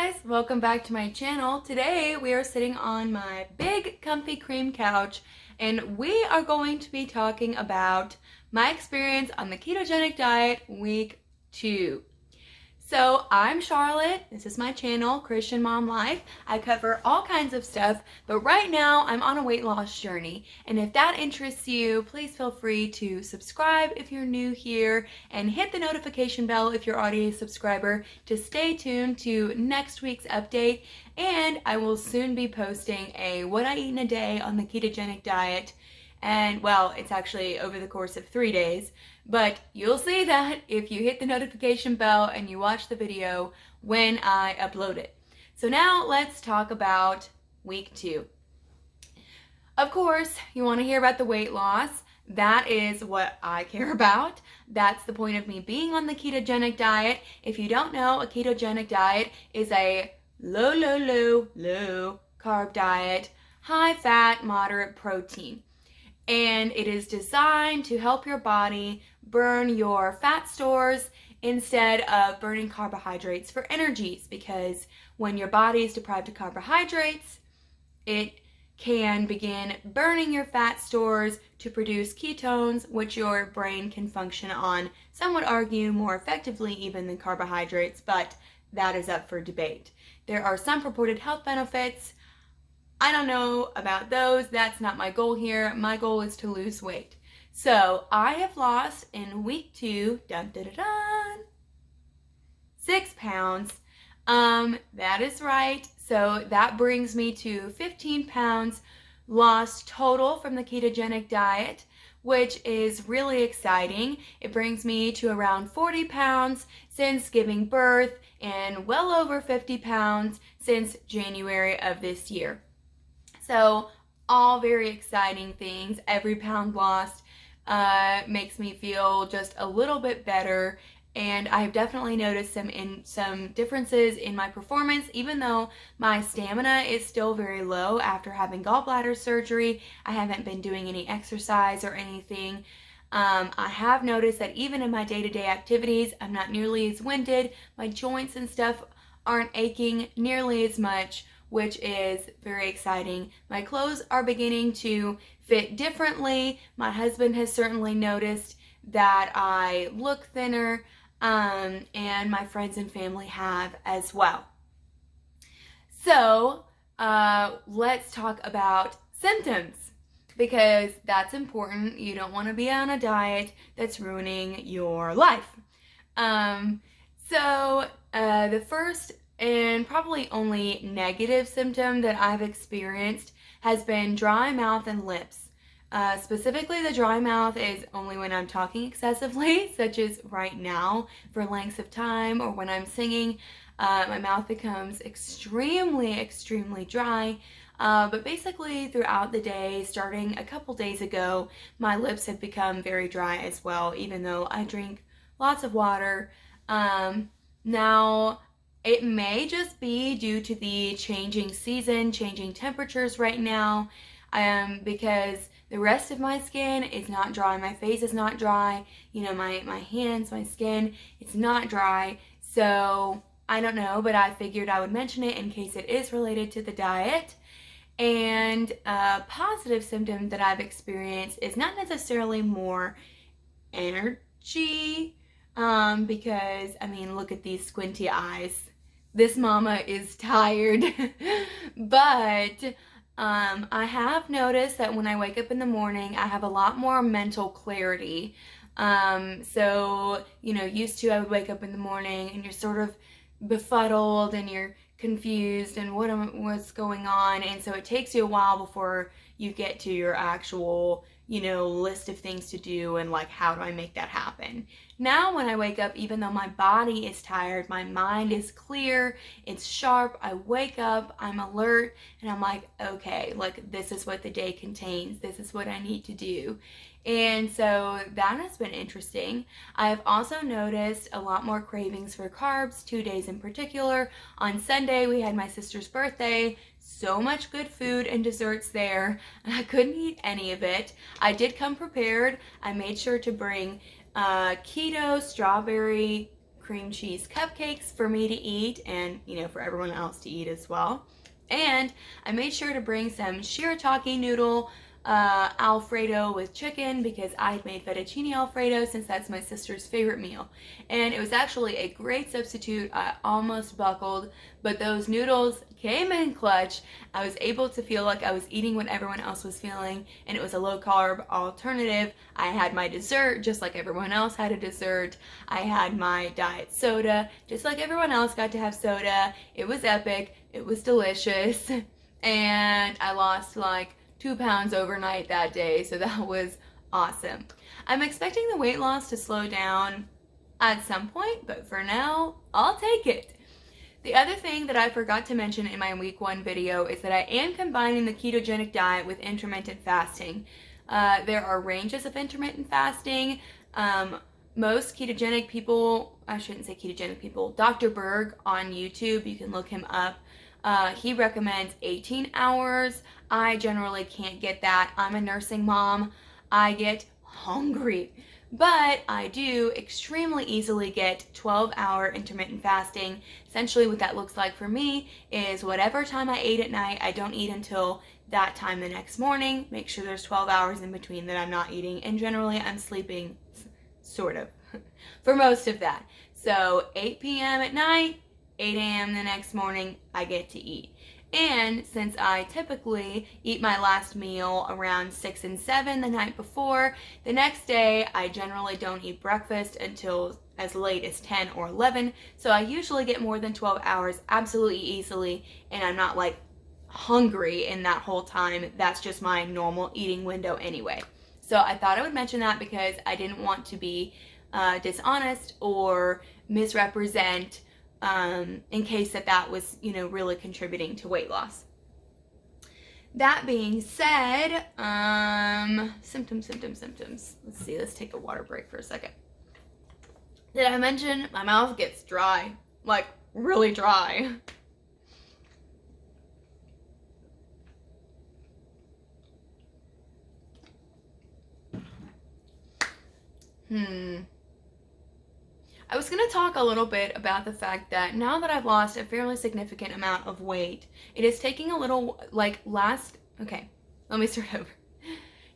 guys, welcome back to my channel. Today we are sitting on my big comfy cream couch and we are going to be talking about my experience on the ketogenic diet week 2. So I'm Charlotte, this is my channel, Christian Mom Life. I cover all kinds of stuff, but right now I'm on a weight loss journey. And if that interests you, please feel free to subscribe if you're new here and hit the notification bell if you're already a subscriber to stay tuned to next week's update. And I will soon be posting a what I eat in a day on the ketogenic diet. And well, it's actually over the course of 3 days, but you'll see that if you hit the notification bell and you watch the video when I upload it. So now let's talk about week 2. Of course, you want to hear about the weight loss. That is what I care about. That's the point of me being on the ketogenic diet. If you don't know, a ketogenic diet is a low carb diet, high fat, moderate protein. And it is designed to help your body burn your fat stores instead of burning carbohydrates for energies, because when your body is deprived of carbohydrates, it can begin burning your fat stores to produce ketones, which your brain can function on, some would argue more effectively even than carbohydrates, but that is up for debate. There are some purported health benefits. I don't know about those. That's not my goal here. My goal is to lose weight. So I have lost in week 2, 6 pounds. That is right. So that brings me to 15 pounds lost total from the ketogenic diet, which is really exciting. It brings me to around 40 pounds since giving birth and well over 50 pounds since January of this year. So all very exciting things. Every pound lost makes me feel just a little bit better, and I've definitely noticed some differences in my performance. Even though my stamina is still very low after having gallbladder surgery, I haven't been doing any exercise or anything. I have noticed that even in my day-to-day activities, I'm not nearly as winded. My joints and stuff aren't aching nearly as much, which is very exciting. My clothes are beginning to fit differently. My husband has certainly noticed that I look thinner, and my friends and family have as well. So let's talk about symptoms, because that's important. You don't want to be on a diet that's ruining your life. The first and probably only negative symptom that I've experienced has been dry mouth and lips. Specifically, the dry mouth is only when I'm talking excessively, such as right now, for lengths of time, or when I'm singing. My mouth becomes extremely dry. But basically, throughout the day, starting a couple days ago, my lips have become very dry as well, even though I drink lots of water. Now, it may just be due to the changing season, changing temperatures right now, because the rest of my skin is not dry. My face is not dry. You know, my hands, my skin, it's not dry. So I don't know, but I figured I would mention it in case it is related to the diet. And a positive symptom that I've experienced is not necessarily more energy, because, I mean, look at these squinty eyes. This mama is tired. But I have noticed that when I wake up in the morning, I have a lot more mental clarity. So, you know, used to I would wake up in the morning and you're sort of befuddled and you're confused and what's going on, and so it takes you a while before you get to your actual, you know, list of things to do and like, how do I make that happen? Now when I wake up, even though my body is tired, my mind is clear, it's sharp. I wake up, I'm alert, and I'm like, okay, like, this is what the day contains, this is what I need to do. And so that has been interesting. I've also noticed a lot more cravings for carbs, 2 days in particular. On Sunday, we had my sister's birthday. So much good food and desserts there. I couldn't eat any of it. I did come prepared. I made sure to bring keto strawberry cream cheese cupcakes for me to eat and, for everyone else to eat as well. And I made sure to bring some shirataki noodle Alfredo with chicken because I had made fettuccine Alfredo since that's my sister's favorite meal. And it was actually a great substitute. I almost buckled, but those noodles came in clutch. I was able to feel like I was eating what everyone else was feeling, and it was a low carb alternative. I had my dessert just like everyone else had a dessert. I had my diet soda just like everyone else got to have soda. It was epic. It was delicious. And I lost like 2 pounds overnight that day, so that was awesome. I'm expecting the weight loss to slow down at some point, but for now, I'll take it. The other thing that I forgot to mention in my week 1 video is that I am combining the ketogenic diet with intermittent fasting. There are ranges of intermittent fasting. Most ketogenic people, I shouldn't say ketogenic people, Dr. Berg on YouTube, you can look him up. He recommends 18 hours. I generally can't get that. I'm a nursing mom. I get hungry. But I do extremely easily get 12-hour intermittent fasting. Essentially what that looks like for me is whatever time I ate at night, I don't eat until that time the next morning. Make sure there's 12 hours in between that I'm not eating. And generally I'm sleeping, sort of, for most of that. So 8 p.m. at night, 8 a.m. the next morning, I get to eat. And since I typically eat my last meal around 6 and 7 the night before, the next day I generally don't eat breakfast until as late as 10 or 11. So I usually get more than 12 hours absolutely easily, and I'm not like hungry in that whole time. That's just my normal eating window anyway. So I thought I would mention that because I didn't want to be dishonest or misrepresent in case that was, really contributing to weight loss. That being said, symptoms. Let's see, let's take a water break for a second. Did I mention my mouth gets dry? Like, really dry. I was going to talk a little bit about the fact that now that I've lost a fairly significant amount of weight, it is taking a little, okay, let me start over.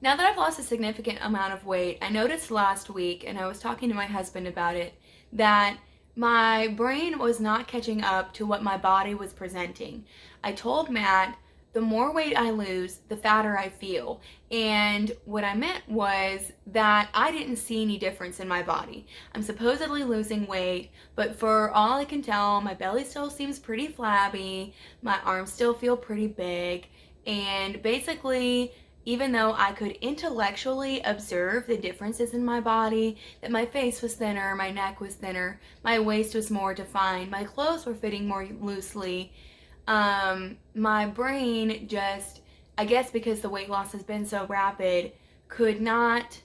Now that I've lost a significant amount of weight, I noticed last week, and I was talking to my husband about it, that my brain was not catching up to what my body was presenting. I told Matt, the more weight I lose, the fatter I feel. And what I meant was that I didn't see any difference in my body. I'm supposedly losing weight, but for all I can tell, my belly still seems pretty flabby, my arms still feel pretty big, and basically, even though I could intellectually observe the differences in my body, that my face was thinner, my neck was thinner, my waist was more defined, my clothes were fitting more loosely, my brain just, I guess because the weight loss has been so rapid, could not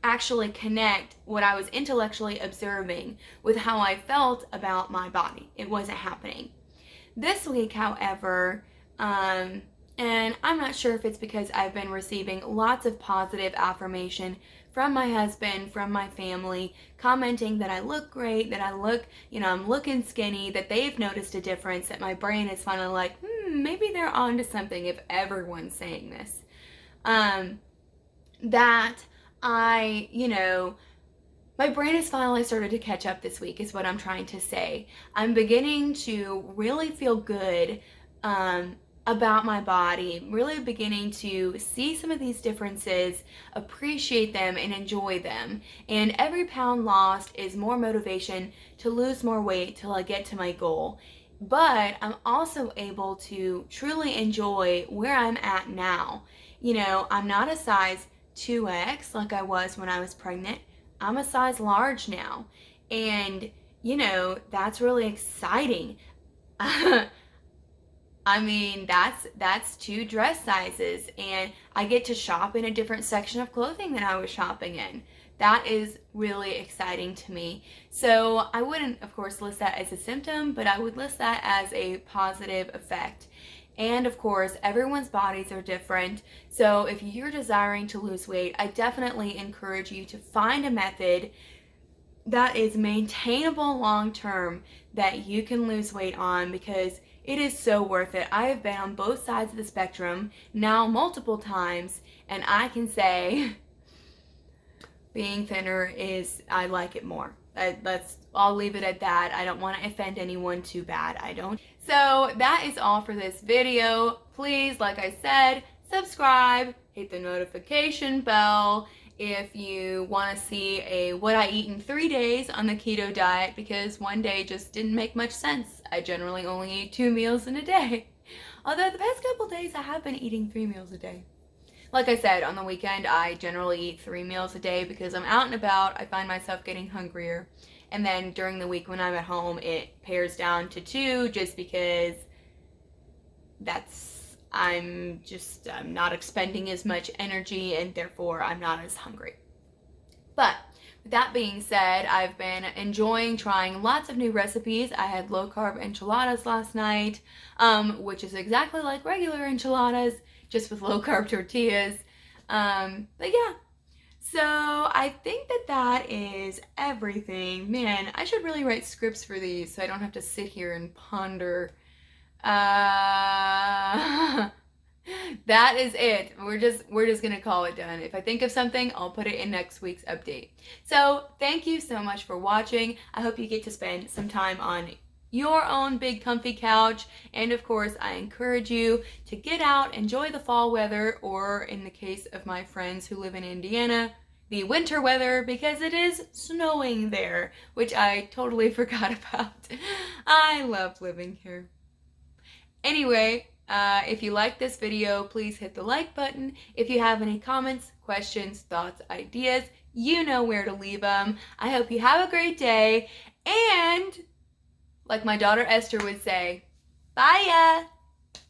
actually connect what I was intellectually observing with how I felt about my body. It wasn't happening. This week, however, and I'm not sure if it's because I've been receiving lots of positive affirmation from my husband, from my family, commenting that I look great, that I look, I'm looking skinny, that they've noticed a difference, that my brain is finally like, maybe they're onto something if everyone's saying this. That my brain has finally started to catch up this week is what I'm trying to say. I'm beginning to really feel good about my body, really beginning to see some of these differences, appreciate them, and enjoy them. And every pound lost is more motivation to lose more weight till I get to my goal. But I'm also able to truly enjoy where I'm at now. I'm not a size 2X like I was when I was pregnant. I'm a size large now. And, that's really exciting. I mean, that's 2 dress sizes, and I get to shop in a different section of clothing than I was shopping in. That is really exciting to me. So I wouldn't, of course, list that as a symptom, but I would list that as a positive effect. And of course, everyone's bodies are different. So if you're desiring to lose weight, I definitely encourage you to find a method that is maintainable long term that you can lose weight on, because it is so worth it. I have been on both sides of the spectrum now multiple times, and I can say being thinner I like it more. I'll leave it at that. I don't want to offend anyone too bad. I don't. So that is all for this video. Please, like I said, subscribe, hit the notification bell if you want to see a what I eat in 3 days on the keto diet, because one day just didn't make much sense. I generally only eat 2 meals in a day. Although the past couple days I have been eating 3 meals a day. Like I said, on the weekend, I generally eat 3 meals a day because I'm out and about. I find myself getting hungrier. And then during the week when I'm at home, it pares down to 2 just because I'm not expending as much energy, and therefore I'm not as hungry. But with that being said, I've been enjoying trying lots of new recipes. I had low-carb enchiladas last night, which is exactly like regular enchiladas, just with low-carb tortillas. But yeah, so I think that is everything. Man, I should really write scripts for these so I don't have to sit here and ponder. That is it. We're just gonna call it done. If I think of something, I'll put it in next week's update. So thank you so much for watching. I hope you get to spend some time on your own big comfy couch, and of course I encourage you to get out, enjoy the fall weather, or in the case of my friends who live in Indiana, the winter weather, because it is snowing there, which I totally forgot about. I love living here. Anyway, if you like this video, please hit the like button. If you have any comments, questions, thoughts, ideas, you know where to leave them. I hope you have a great day, and like my daughter Esther would say, bye ya!